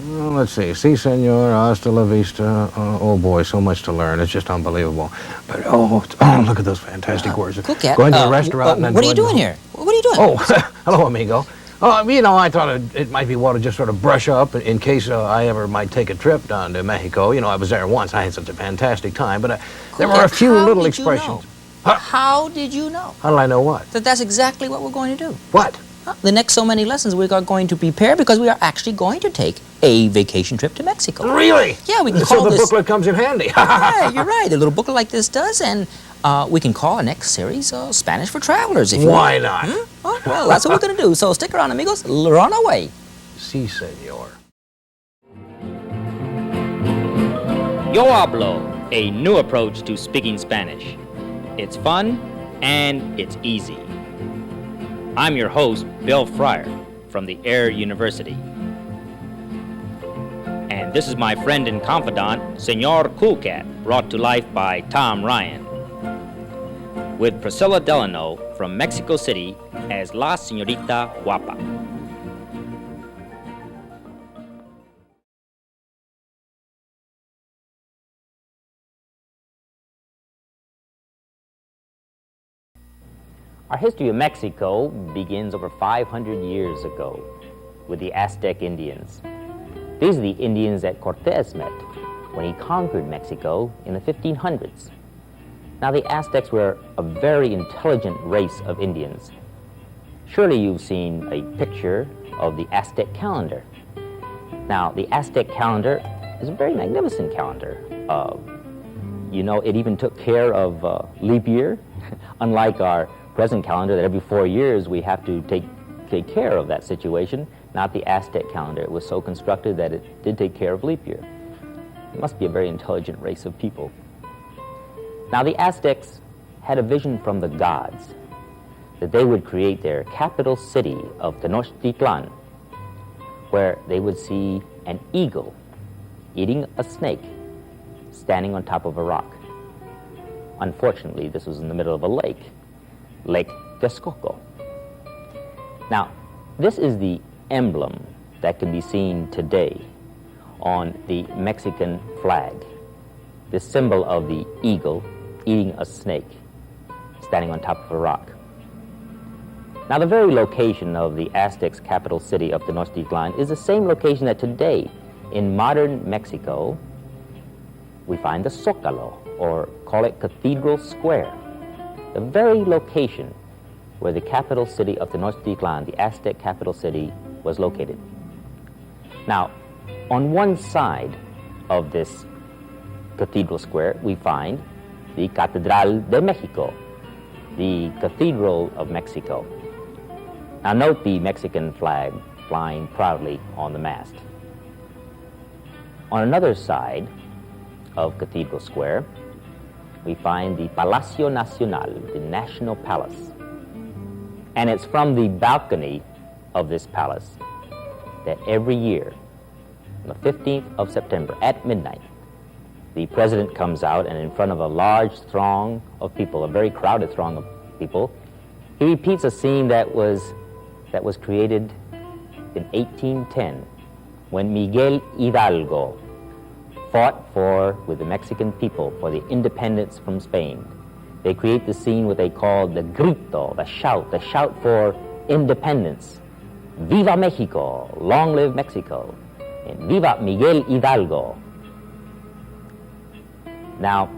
Well, let's see. Si, senor, hasta la vista. Oh, boy, so much to learn. It's just unbelievable. But, look at those fantastic words. Cool cat. Go into a restaurant and what are you enjoy doing here? What are you doing? Oh, hello, amigo. I thought it might be well to just sort of brush up in case I ever might take a trip down to Mexico. I was there once. I had such a fantastic time. But there were a few little expressions. How did you know? How did I know what? That's exactly what we're going to do. What? The next so many lessons we are going to prepare because we are actually going to take a vacation trip to Mexico. Really? Yeah, we can so call the this... booklet comes in handy. Yeah, you're right. A little booklet like this does, and we can call our next series Spanish for Travelers. If you Why want. not? Oh, well, that's what we're going to do. So stick around, amigos. Run away. Si, senor. Yo Hablo, a new approach to speaking Spanish. It's fun and it's easy. I'm your host, Bill Fryer, from the Air University. And this is my friend and confidant, Senor Cool Cat, brought to life by Tom Ryan. With Priscilla Delano from Mexico City as La Señorita Guapa. Our history of Mexico begins over 500 years ago with the Aztec Indians. These are the Indians that Cortés met when he conquered Mexico in the 1500s. Now, the Aztecs were a very intelligent race of Indians. Surely you've seen a picture of the Aztec calendar. Now, the Aztec calendar is a very magnificent calendar. It even took care of leap year, unlike our present calendar that every 4 years we have to take care of that situation. Not the Aztec calendar. It was so constructed that it did take care of leap year. It must be a very intelligent race of people. Now, the Aztecs had a vision from the gods that they would create their capital city of Tenochtitlan, where they would see an eagle eating a snake standing on top of a rock. Unfortunately, this was in the middle of a lake, Lake Texcoco. Now, this is the emblem that can be seen today on the Mexican flag, the symbol of the eagle eating a snake standing on top of a rock. Now, the very location of the Aztecs' capital city of Tenochtitlan is the same location that today, in modern Mexico, we find the Zócalo, or call it Cathedral Square. The very location where the capital city of Tenochtitlan, the Aztec capital city, was located. Now, on one side of this Cathedral Square, we find the Catedral de Mexico, the Cathedral of Mexico. Now, note the Mexican flag flying proudly on the mast. On another side of Cathedral Square, we find the Palacio Nacional, the National Palace. And it's from the balcony of this palace that every year, on the 15th of September at midnight, the president comes out and in front of a large throng of people, a very crowded throng of people, he repeats a scene that was created in 1810 when Miguel Hidalgo fought with the Mexican people for the independence from Spain. They create the scene what they call the grito, the shout for independence. Viva Mexico, long live Mexico, and Viva Miguel Hidalgo. Now,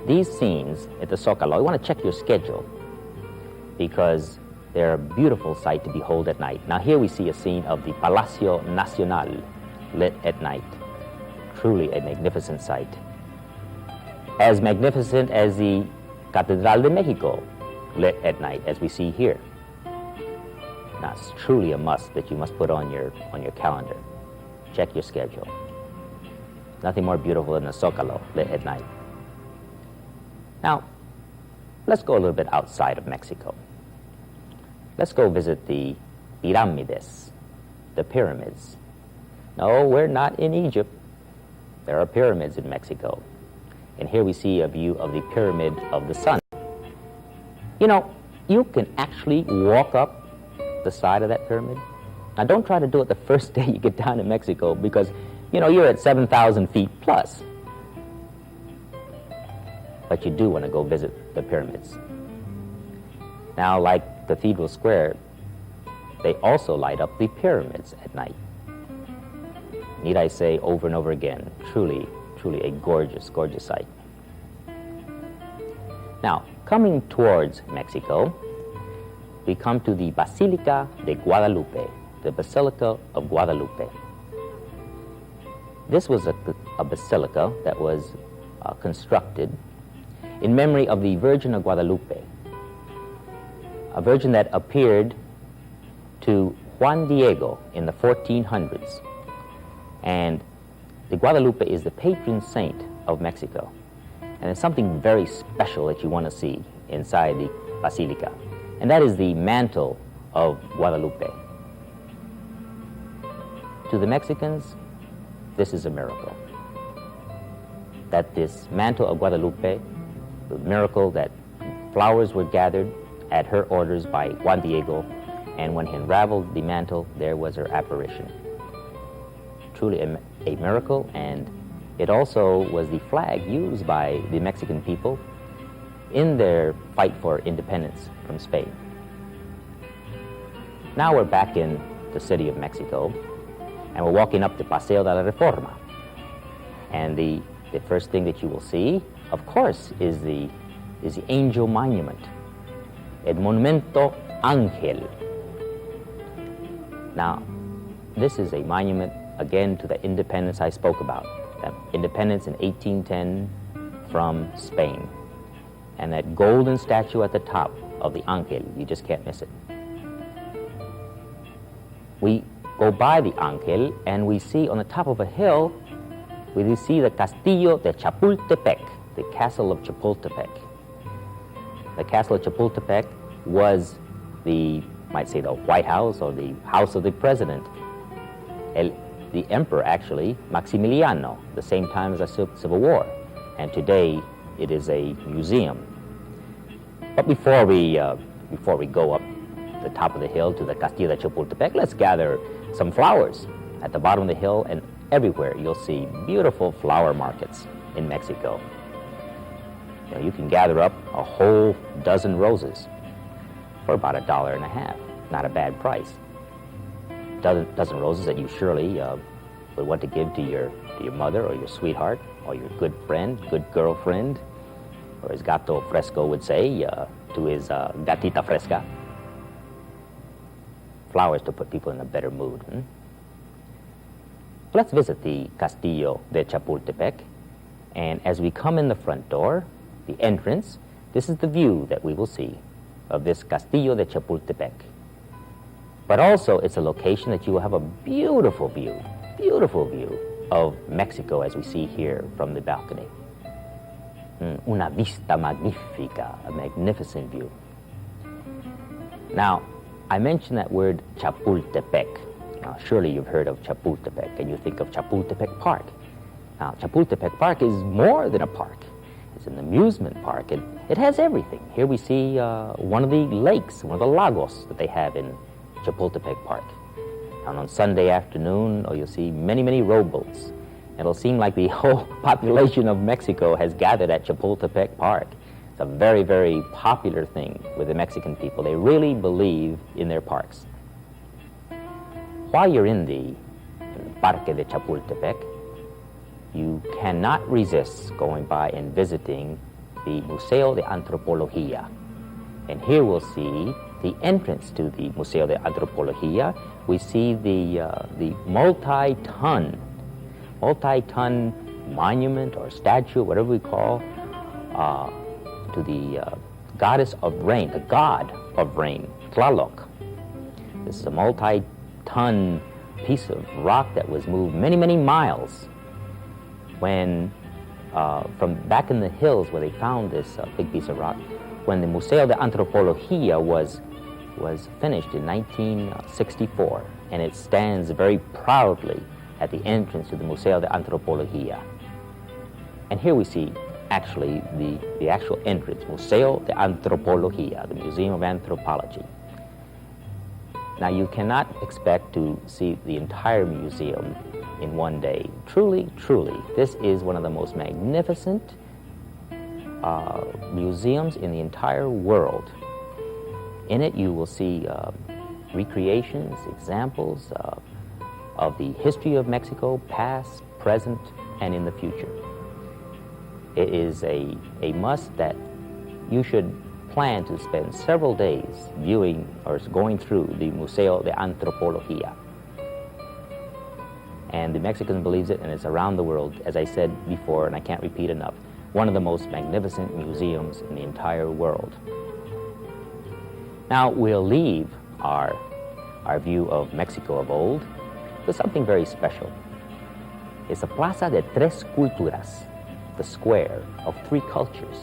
these scenes at the Zócalo, you want to check your schedule because they're a beautiful sight to behold at night. Now, here we see a scene of the Palacio Nacional lit at night. Truly a magnificent sight. As magnificent as the Catedral de Mexico lit at night, as we see here. Now, it's truly a must that you must put on your calendar. Check your schedule. Nothing more beautiful than the Zócalo lit at night. Now, let's go a little bit outside of Mexico. Let's go visit the pyramids, the pyramids. No, we're not in Egypt. There are pyramids in Mexico. And here we see a view of the Pyramid of the Sun. You know, you can actually walk up the side of that pyramid. Now, don't try to do it the first day you get down to Mexico because, you know, you're at 7,000 feet plus. But you do want to go visit the pyramids. Now, like Cathedral Square, they also light up the pyramids at night. Need I say over and over again, truly, truly a gorgeous, gorgeous sight. Now, coming towards Mexico, we come to the Basilica de Guadalupe, the Basilica of Guadalupe. This was a basilica that was constructed in memory of the Virgin of Guadalupe, a virgin that appeared to Juan Diego in the 1400s. And the Guadalupe is the patron saint of Mexico. And there's something very special that you want to see inside the basilica, and that is the mantle of Guadalupe. To the Mexicans, this is a miracle. That this mantle of Guadalupe, the miracle that flowers were gathered at her orders by Juan Diego, and when he unraveled the mantle, there was her apparition. Truly a miracle, and it also was the flag used by the Mexican people in their fight for independence from Spain. Now we're back in the city of Mexico, and we're walking up the Paseo de la Reforma. And the first thing that you will see, of course, is the angel monument, El Monumento Ángel. Now, this is a monument, again, to the independence I spoke about, that independence in 1810 from Spain. And that golden statue at the top of the Ángel, you just can't miss it. We go by the Ángel, and we see on the top of a hill, we see the Castillo de Chapultepec, the castle of Chapultepec. The castle of Chapultepec was might say the White House or the house of the president. The emperor, actually, Maximiliano, the same time as the Civil War. And today, it is a museum. But before we go up the top of the hill to the Castillo de Chapultepec, let's gather some flowers. At the bottom of the hill and everywhere, you'll see beautiful flower markets in Mexico. You know, you can gather up a whole dozen roses for about $1.50. Not a bad price. Dozen roses that you surely would want to give to your mother or your sweetheart or your good friend, good girlfriend, or as Gato Fresco would say, to his gatita fresca. Flowers to put people in a better mood. Let's visit the Castillo de Chapultepec, and as we come in the front door, the entrance, this is the view that we will see of this Castillo de Chapultepec. But also, it's a location that you will have a beautiful view of Mexico as we see here from the balcony. Una vista magnífica, a magnificent view. Now, I mentioned that word Chapultepec. Now, surely you've heard of Chapultepec, and you think of Chapultepec Park. Now, Chapultepec Park is more than a park. It's an amusement park, and it has everything. Here we see one of the lakes, one of the lagos that they have in Chapultepec Park. And on Sunday afternoon, you'll see many, many rowboats. It'll seem like the whole population of Mexico has gathered at Chapultepec Park. It's a very, very popular thing with the Mexican people. They really believe in their parks. While you're in the Parque de Chapultepec, you cannot resist going by and visiting the Museo de Antropología. And here we'll see the entrance to the Museo de Antropología. We see the multi-ton monument or statue, whatever we call, to the goddess of rain, the god of rain, Tlaloc. This is a multi-ton piece of rock that was moved many, many miles when, from back in the hills where they found this big piece of rock, when the Museo de Antropología was finished in 1964, and it stands very proudly at the entrance to the Museo de Antropología. And here we see actually the actual entrance, Museo de Antropología, the Museum of Anthropology. Now, you cannot expect to see the entire museum in one day. Truly, truly, this is one of the most magnificent museums in the entire world. In it, you will see recreations, examples of the history of Mexico, past, present, and in the future. It is a must that you should plan to spend several days viewing or going through the Museo de Antropología. And the Mexican believes it, and it's around the world, as I said before, and I can't repeat enough, one of the most magnificent museums in the entire world. Now, we'll leave our view of Mexico of old with something very special. It's the Plaza de Tres Culturas, the square of three cultures.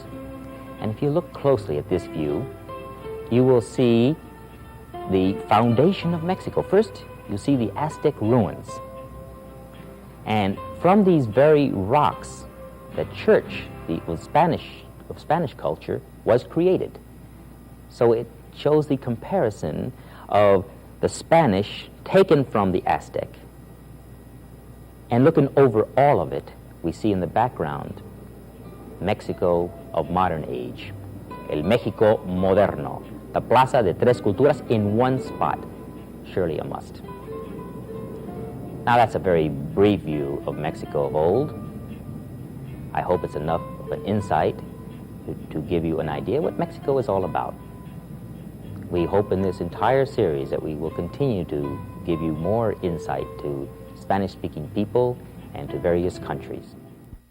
And if you look closely at this view, you will see the foundation of Mexico. First, you see the Aztec ruins. And from these very rocks, the church, of Spanish culture, was created. So it shows the comparison of the Spanish taken from the Aztec. And looking over all of it, we see in the background Mexico of modern age, El México Moderno, the Plaza de Tres Culturas in one spot, surely a must. Now, that's a very brief view of Mexico of old. I hope it's enough of an insight to give you an idea what Mexico is all about. We hope in this entire series that we will continue to give you more insight to Spanish-speaking people and to various countries.